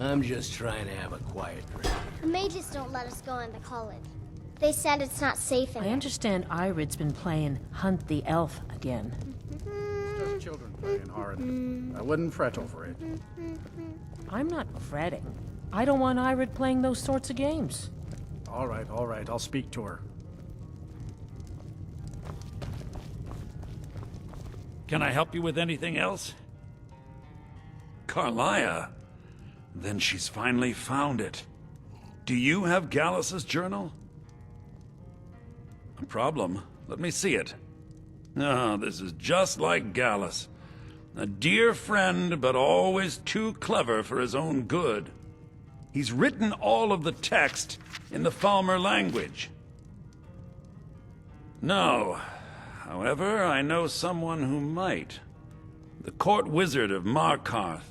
I'm just trying to have a quiet drink. The mages don't let us go into college. They said it's not safe in I there. understand Irid's been playing Hunt the Elf again. Just children playing hard. I wouldn't fret over it. I'm not fretting. I don't want Irid playing those sorts of games. All right, I'll speak to her. Can I help you with anything else? Carlia? Then she's finally found it. Do you have Gallus's journal? A problem? Let me see it. Ah, this is just like Gallus. A dear friend, but always too clever for his own good. He's written all of the text in the Falmer language. No. However, I know someone who might. The court wizard of Markarth,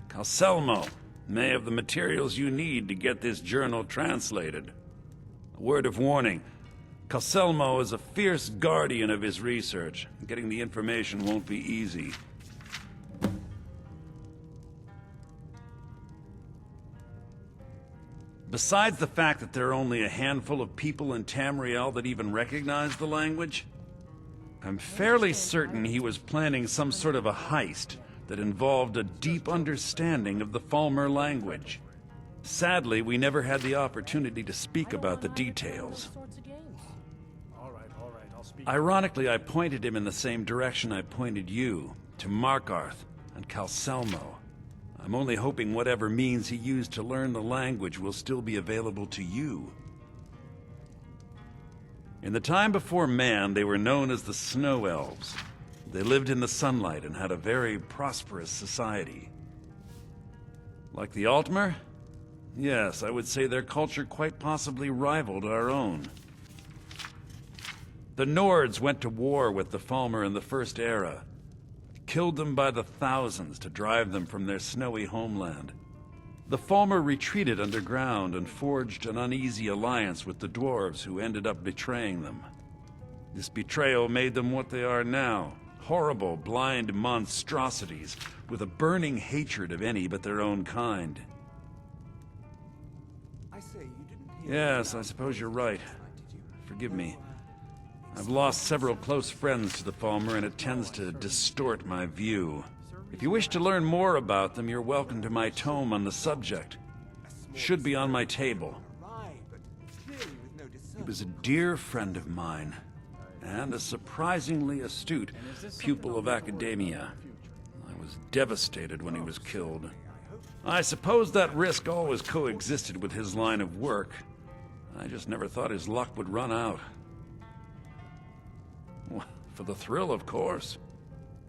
Calselmo, may have the materials you need to get this journal translated. A word of warning. Calselmo is a fierce guardian of his research. Getting the information won't be easy. Besides the fact that there are only a handful of people in Tamriel that even recognize the language, I'm fairly certain he was planning some sort of a heist that involved a deep understanding of the Falmer language. Sadly, we never had the opportunity to speak about the details. All right, I'll speak. Ironically, I pointed him in the same direction I pointed you, to Markarth and Calselmo. I'm only hoping whatever means he used to learn the language will still be available to you. In the time before man, they were known as the Snow Elves. They lived in the sunlight and had a very prosperous society. Like the Altmer? Yes, I would say their culture quite possibly rivaled our own. The Nords went to war with the Falmer in the First Era, killed them by the thousands to drive them from their snowy homeland. The Falmer retreated underground and forged an uneasy alliance with the dwarves who ended up betraying them. This betrayal made them what they are now, horrible, blind monstrosities with a burning hatred of any but their own kind. Yes, I suppose you're right. Forgive me. I've lost several close friends to the Falmer, and it tends to distort my view. If you wish to learn more about them, you're welcome to my tome on the subject. Should be on my table. He was a dear friend of mine, and a surprisingly astute pupil of academia. I was devastated when he was killed. I suppose that risk always coexisted with his line of work. I just never thought his luck would run out. For the thrill, of course.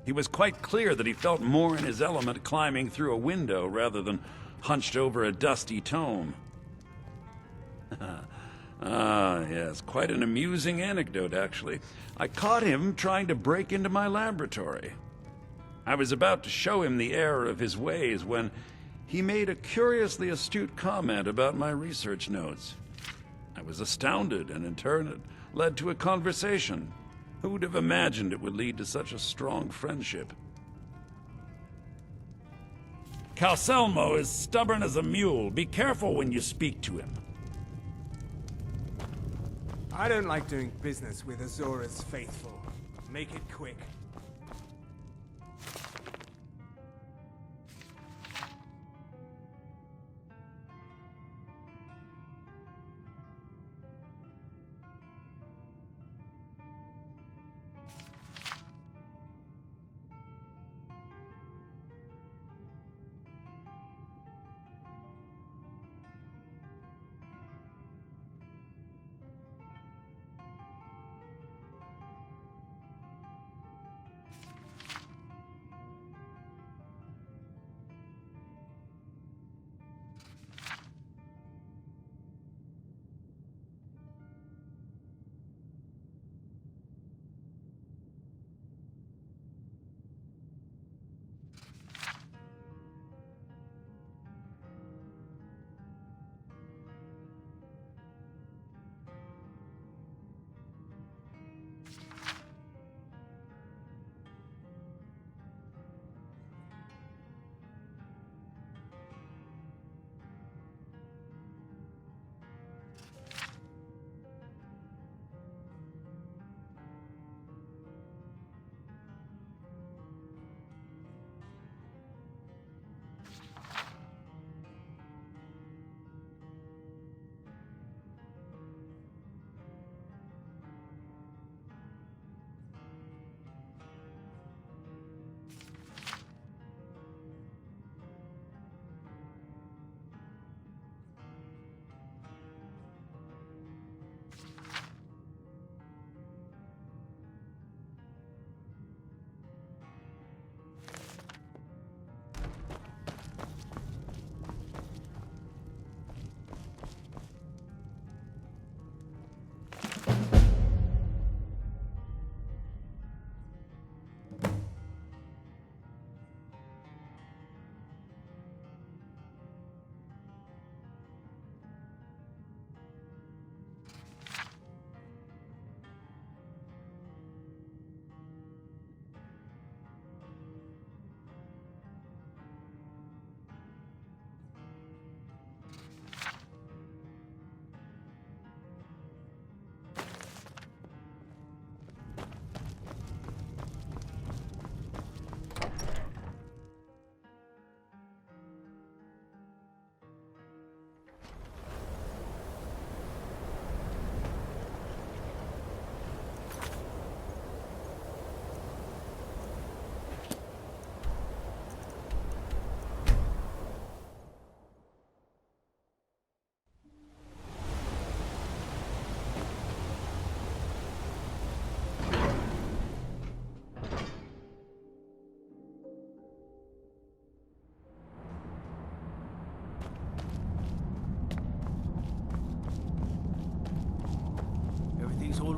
He was quite clear that he felt more in his element climbing through a window rather than hunched over a dusty tome. Ah, yes, quite an amusing anecdote, actually. I caught him trying to break into my laboratory. I was about to show him the error of his ways when he made a curiously astute comment about my research notes. I was astounded, and in turn it led to a conversation. Who would have imagined it would lead to such a strong friendship? Calselmo is stubborn as a mule. Be careful when you speak to him. I don't like doing business with Azora's faithful. Make it quick.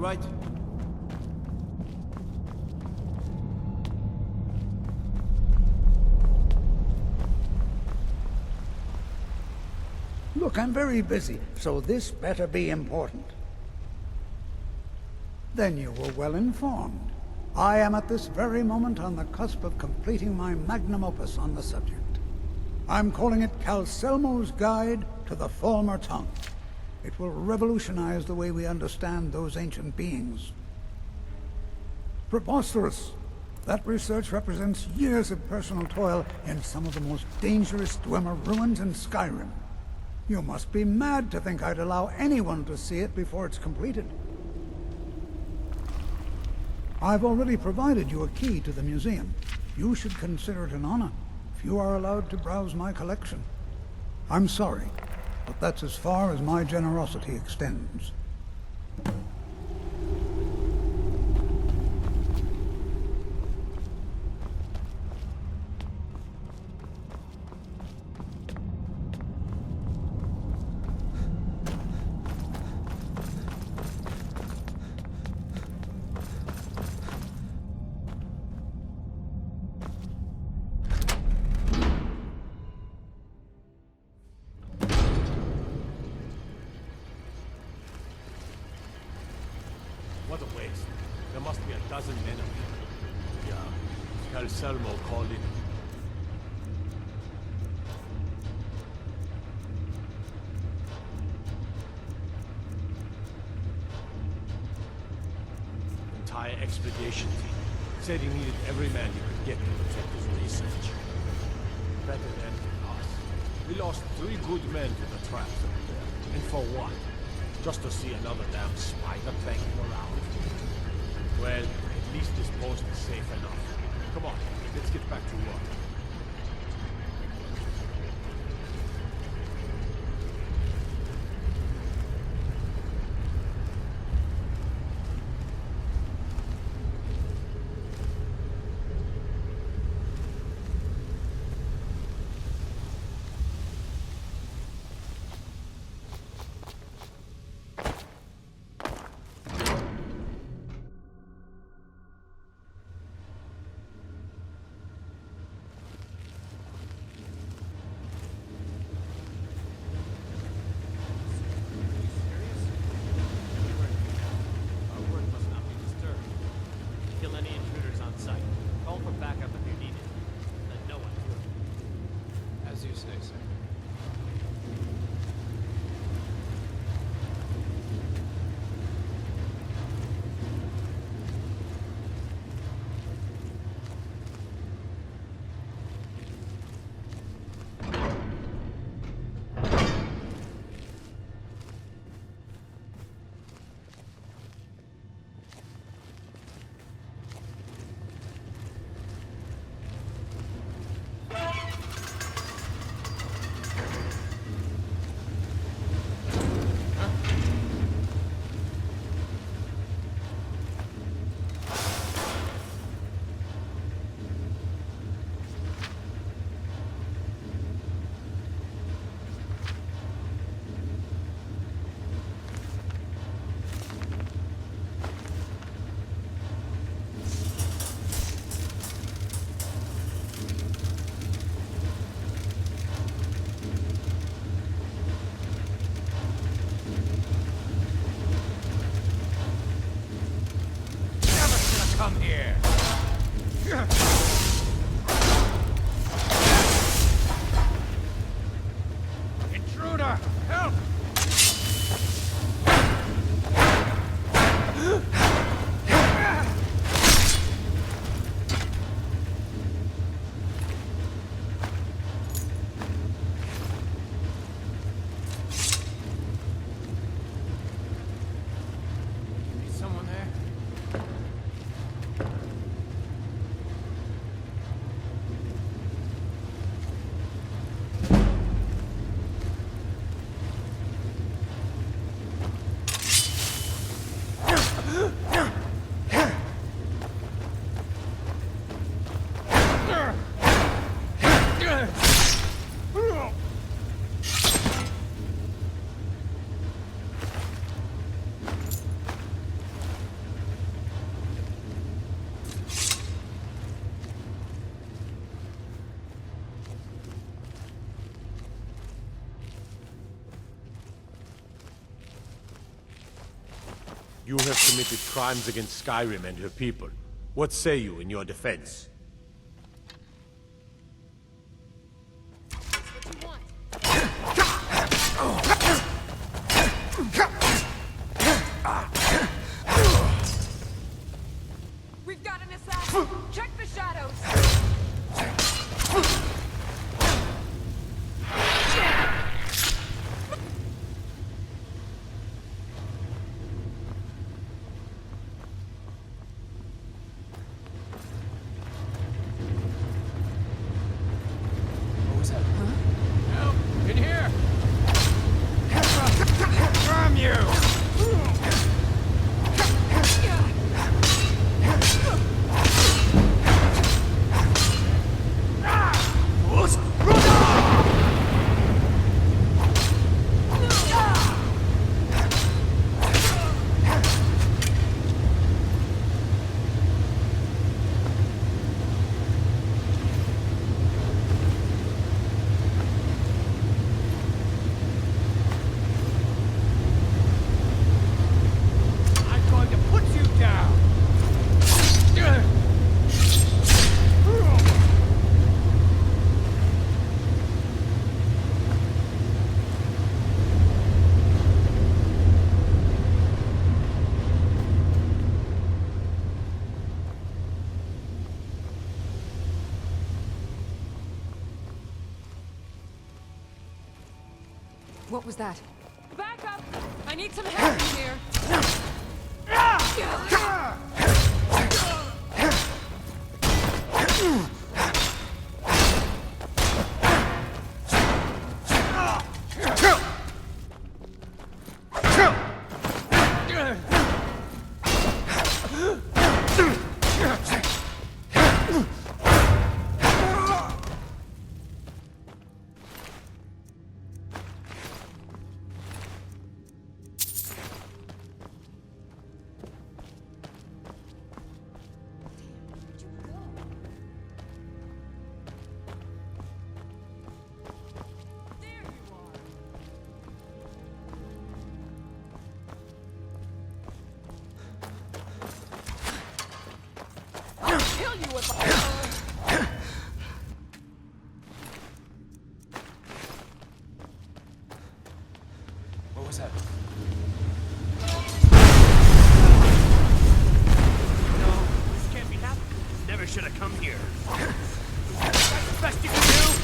right? Look, I'm very busy, so this better be important. Then you were well informed. I am at this very moment on the cusp of completing my magnum opus on the subject. I'm calling it Calcelmo's Guide to the Falmer Tongue. It will revolutionize the way we understand those ancient beings. Preposterous! That research represents years of personal toil in some of the most dangerous Dwemer ruins in Skyrim. You must be mad to think I'd allow anyone to see it before it's completed. I've already provided you a key to the museum. You should consider it an honor if you are allowed to browse my collection. I'm sorry, but that's as far as my generosity extends. What a waste. There must be a dozen men up here. Yeah, Calcelmo called in. Entire expedition team said he needed every man he could get to protect his research. Better than us. We lost 3 good men to the traps up there. And for what? Just to see another damn spider clanking around? Well, at least this post is safe enough. Come on, let's get back to work. You have committed crimes against Skyrim and her people. What say you in your defense? We've got an assassin! Check the shadows! What was that? Help! In here! From you! I'm going to put you down! What was that? Back up! I need some help in here! Kill you if I... What was that? No, this can't be happening. Never should have come here. That's the best you can do!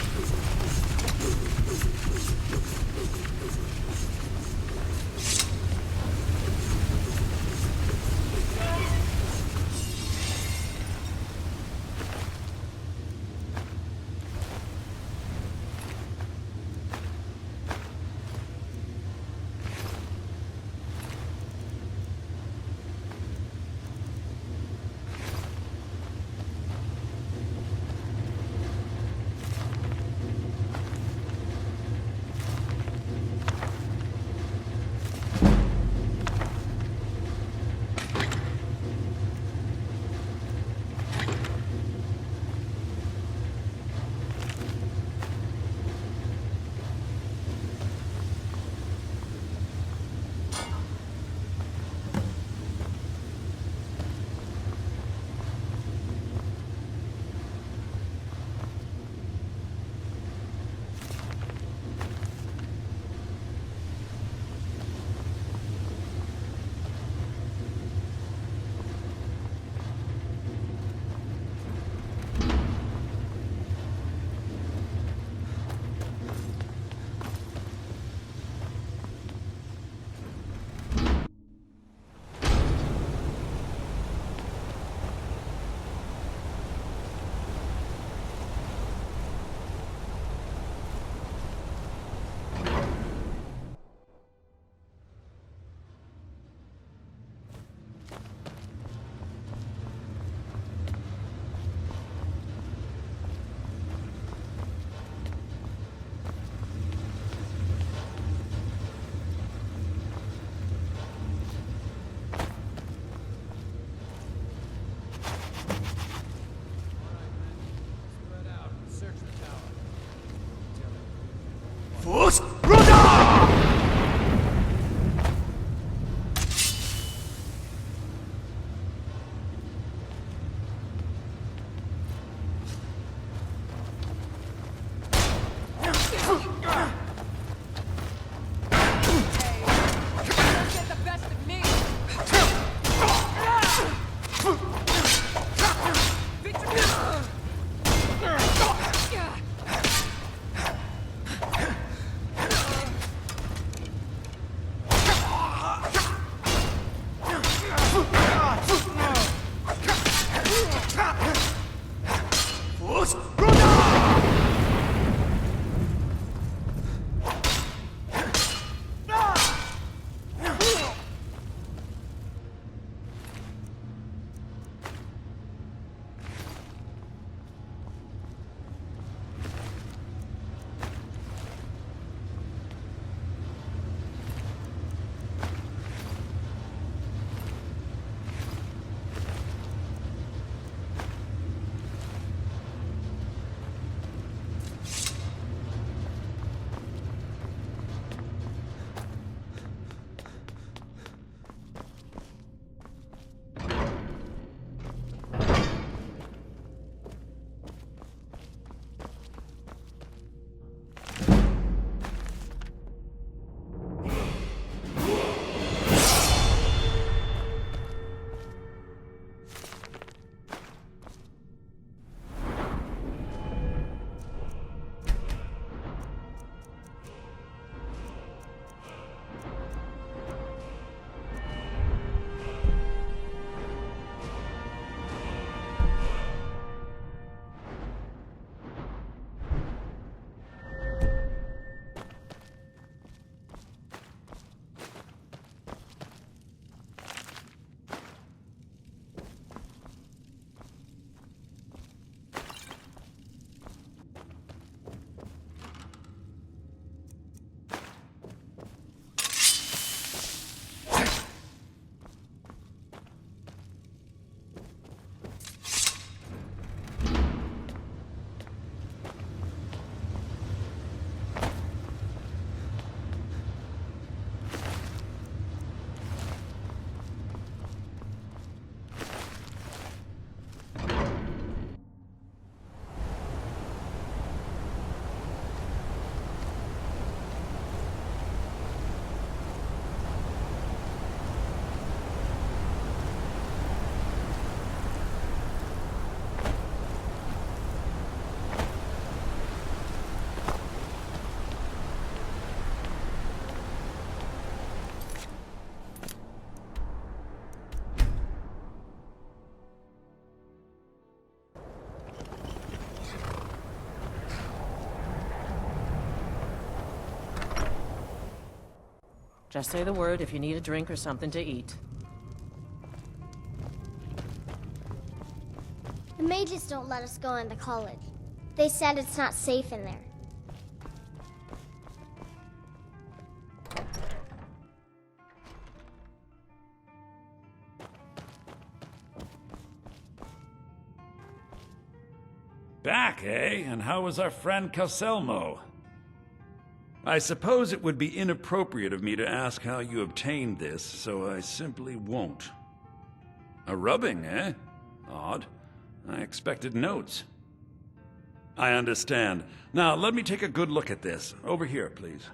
Just say the word if you need a drink or something to eat. The mages don't let us go in the college. They said it's not safe in there. Back, eh? And how was our friend Calselmo? I suppose it would be inappropriate of me to ask how you obtained this, so I simply won't. A rubbing, eh? Odd. I expected notes. I understand. Now, let me take a good look at this. Over here, please.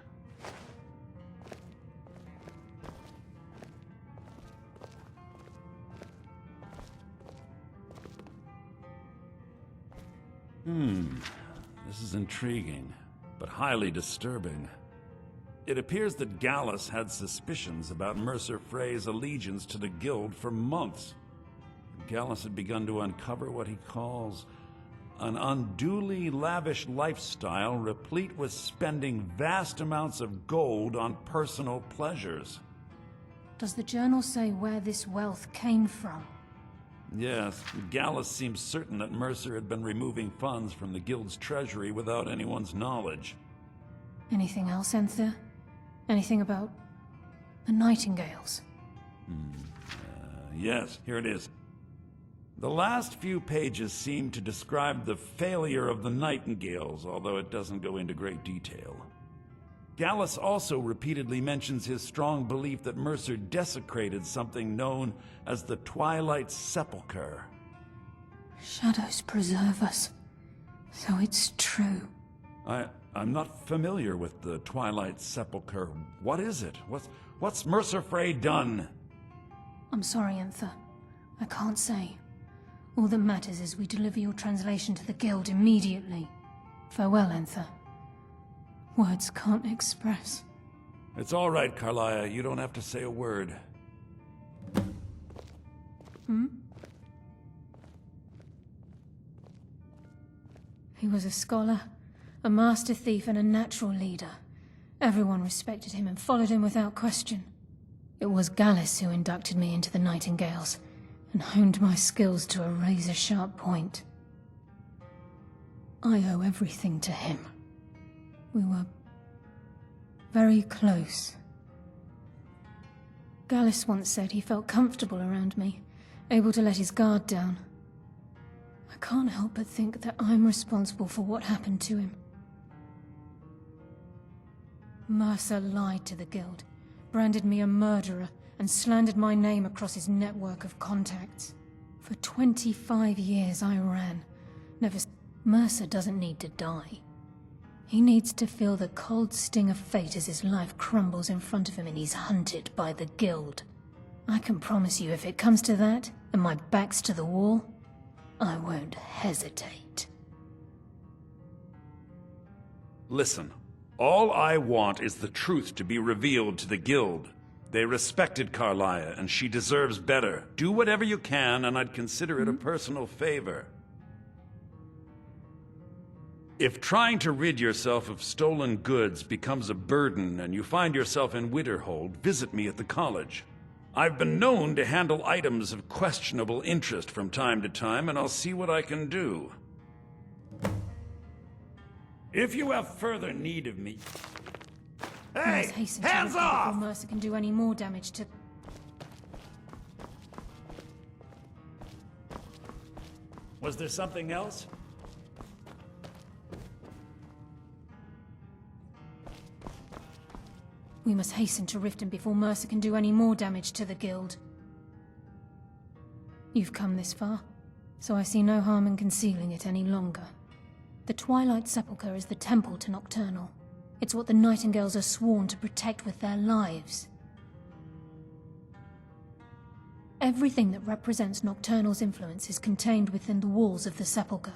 This is intriguing, but highly disturbing. It appears that Gallus had suspicions about Mercer Frey's allegiance to the Guild for months. Gallus had begun to uncover what he calls an unduly lavish lifestyle replete with spending vast amounts of gold on personal pleasures. Does the journal say where this wealth came from? Yes, Gallus seems certain that Mercer had been removing funds from the Guild's treasury without anyone's knowledge. Anything else, Enthir? Anything about the Nightingales? Yes, here it is. The last few pages seem to describe the failure of the Nightingales, although it doesn't go into great detail. Gallus also repeatedly mentions his strong belief that Mercer desecrated something known as the Twilight Sepulchre. Shadows preserve us. So it's true. I'm not familiar with the Twilight Sepulchre. What is it? What's Mercer Frey done? I'm sorry, Enthir. I can't say. All that matters is we deliver your translation to the Guild immediately. Farewell, Enthir. Words can't express. It's all right, Carlia. You don't have to say a word. He was a scholar, a master thief, and a natural leader. Everyone respected him and followed him without question. It was Gallus who inducted me into the Nightingales, and honed my skills to a razor-sharp point. I owe everything to him. We were very close. Gallus once said he felt comfortable around me, able to let his guard down. I can't help but think that I'm responsible for what happened to him. Mercer lied to the Guild, branded me a murderer, and slandered my name across his network of contacts. For 25 years I ran. Mercer doesn't need to die. He needs to feel the cold sting of fate as his life crumbles in front of him and he's hunted by the Guild. I can promise you if it comes to that, and my back's to the wall, I won't hesitate. Listen, all I want is the truth to be revealed to the Guild. They respected Carlia, and she deserves better. Do whatever you can, and I'd consider it a personal favor. If trying to rid yourself of stolen goods becomes a burden and you find yourself in Winterhold, visit me at the college. I've been known to handle items of questionable interest from time to time, and I'll see what I can do. If you have further need of me... Hey! Hands off! Before Mercer can do any more damage to... Was there something else? We must hasten to Riften before Mercer can do any more damage to the Guild. You've come this far, so I see no harm in concealing it any longer. The Twilight Sepulchre is the temple to Nocturnal. It's what the Nightingales are sworn to protect with their lives. Everything that represents Nocturnal's influence is contained within the walls of the Sepulchre.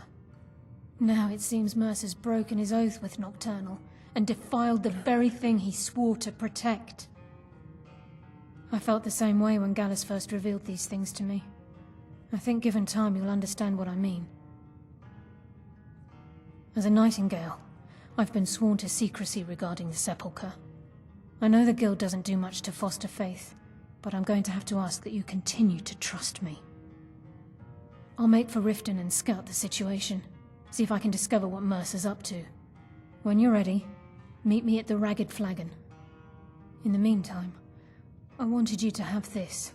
Now it seems Mercer's broken his oath with Nocturnal, and defiled the very thing he swore to protect. I felt the same way when Gallus first revealed these things to me. I think given time you'll understand what I mean. As a Nightingale, I've been sworn to secrecy regarding the Sepulchre. I know the Guild doesn't do much to foster faith, but I'm going to have to ask that you continue to trust me. I'll make for Riften and scout the situation, see if I can discover what Mercer's up to. When you're ready, meet me at the Ragged Flagon. In the meantime, I wanted you to have this.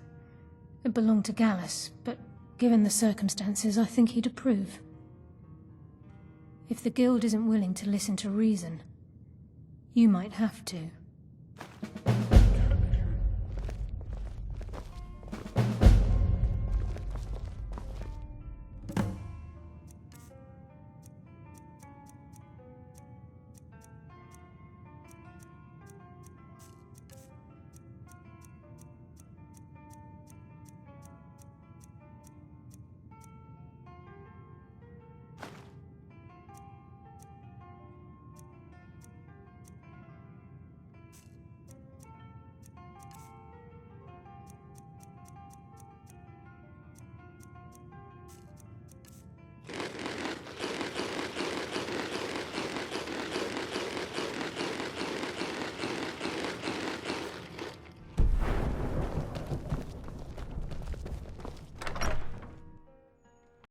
It belonged to Gallus, but given the circumstances, I think he'd approve. If the Guild isn't willing to listen to reason, you might have to.